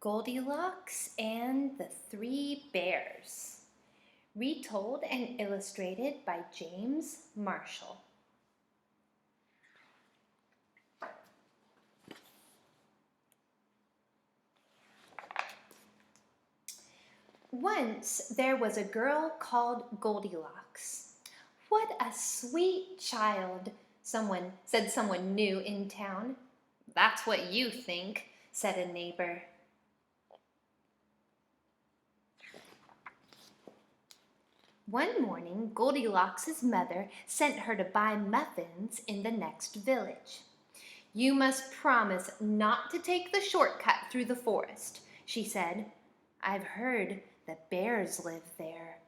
Goldilocks and the Three Bears. Retold and illustrated by James Marshall. Once there was a girl called Goldilocks. What a sweet child, someone new in town. That's what you think, said a neighbor. One morning, Goldilocks' mother sent her to buy muffins in the next village. You must promise not to take the shortcut through the forest, she said. I've heard that bears live there.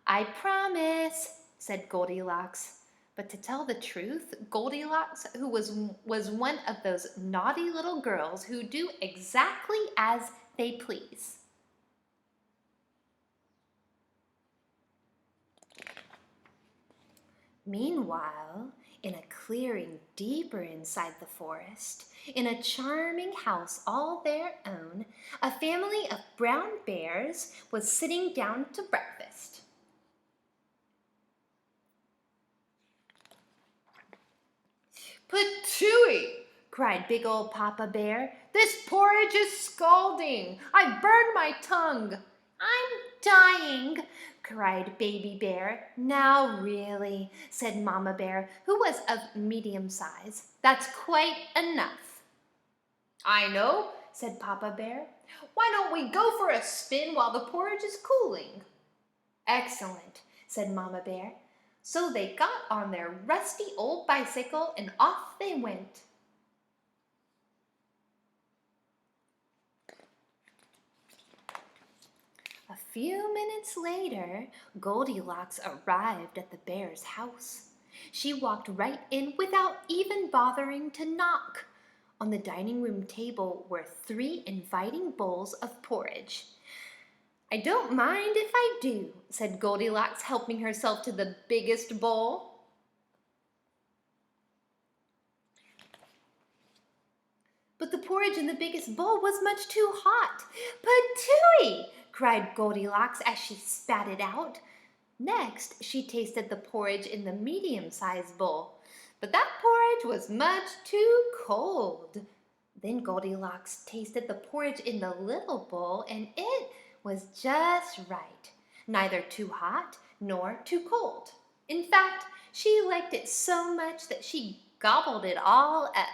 I promise, said Goldilocks. But to tell the truth, Goldilocks, who was one of those naughty little girls who do exactly as they please. Meanwhile, in a clearing deeper inside the forest, in a charming house all their own, a family of brown bears was sitting down to breakfast. Patooey! Cried big old Papa Bear. This porridge is scalding. I've burned my tongue. I'm dying, cried Baby Bear. Now really, said Mama Bear, who was of medium size. That's quite enough. I know, said Papa Bear. Why don't we go for a spin while the porridge is cooling? Excellent, said Mama Bear. So they got on their rusty old bicycle and off they went. A few minutes later, Goldilocks arrived at the bear's house. She walked right in without even bothering to knock. On the dining room table were 3 inviting bowls of porridge. I don't mind if I do, said Goldilocks, helping herself to the biggest bowl. But the porridge in the biggest bowl was much too hot. Patooey! Cried Goldilocks as she spat it out. Next, she tasted the porridge in the medium-sized bowl, but that porridge was much too cold. Then Goldilocks tasted the porridge in the little bowl, and it was just right, neither too hot nor too cold. In fact, she liked it so much that she gobbled it all up.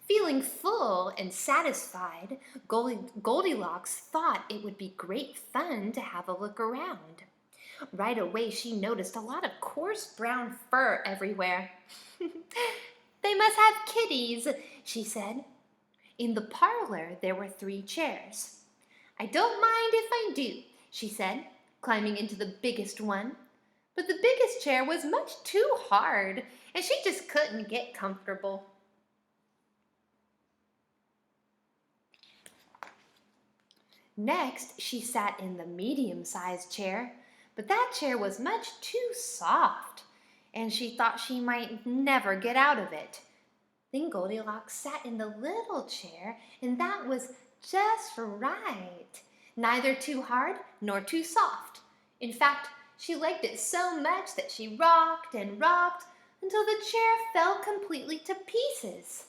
Feeling full and satisfied, Goldilocks thought it would be great fun to have a look around. Right away, she noticed a lot of coarse brown fur everywhere. They must have kitties, she said. In the parlor, there were 3 chairs. I don't mind if I do, she said, climbing into the biggest one. But the biggest chair was much too hard, and she just couldn't get comfortable. Next, she sat in the medium-sized chair, but that chair was much too soft, and she thought she might never get out of it. Then Goldilocks sat in the little chair, and that was just right. Neither too hard nor too soft. In fact, she liked it so much that she rocked and rocked until the chair fell completely to pieces.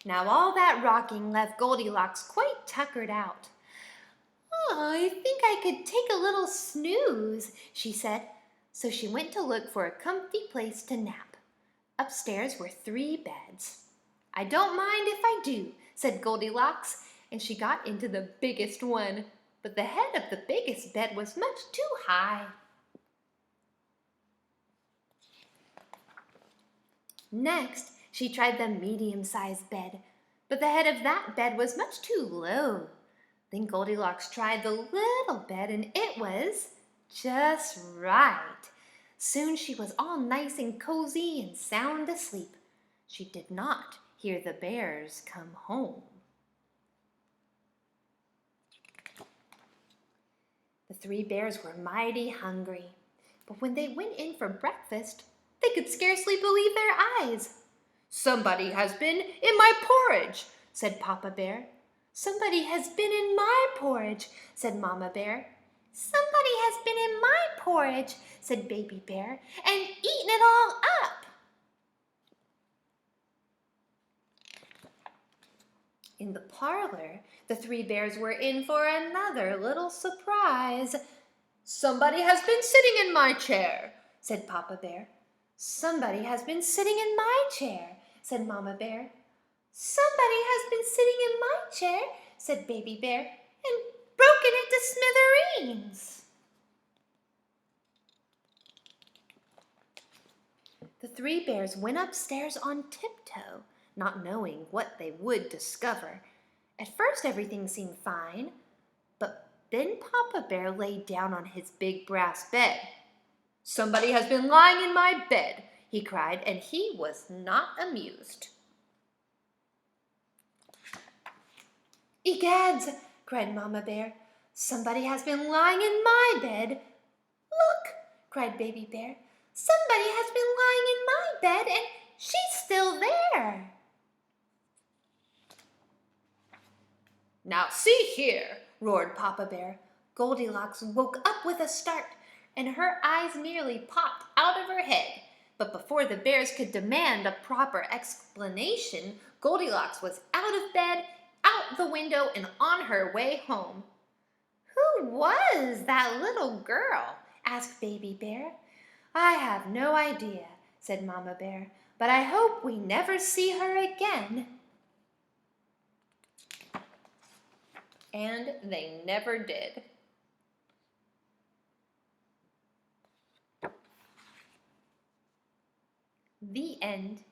Now all that rocking left Goldilocks quite tuckered out. Oh, I think I could take a little snooze, she said. So she went to look for a comfy place to nap. Upstairs were 3 beds. I don't mind if I do, said Goldilocks, and she got into the biggest one. But the head of the biggest bed was much too high. Next, she tried the medium-sized bed, but the head of that bed was much too low. Then Goldilocks tried the little bed, and it was just right. Soon she was all nice and cozy and sound asleep. She did not hear the bears come home. The 3 bears were mighty hungry. But when they went in for breakfast, they could scarcely believe their eyes. "Somebody has been in my porridge," said Papa Bear. "Somebody has been in my porridge," said Mama Bear. "Somebody has been in my porridge," said Baby Bear, "and eaten it all up." In the parlor, the three bears were in for another little surprise. "Somebody has been sitting in my chair," said Papa Bear. "Somebody has been sitting in my chair," said Mama Bear. "Somebody has been sitting in my chair," said Baby Bear, "and broken it to smithereens." The three bears went upstairs on tiptoe, not knowing what they would discover. At first everything seemed fine, but then Papa Bear lay down on his big brass bed. "Somebody has been lying in my bed," he cried, and he was not amused. "Egads!" cried Mama Bear. "Somebody has been lying in my bed." "Look!" cried Baby Bear. "Somebody has been lying in my bed, and she's still there." "Now see here!" roared Papa Bear. Goldilocks woke up with a start, and her eyes nearly popped out of her head. But before the bears could demand a proper explanation, Goldilocks was out of bed, out the window, and on her way home. "Who was that little girl?" asked Baby Bear. "I have no idea," said Mama Bear, "but I hope we never see her again." And they never did. The end.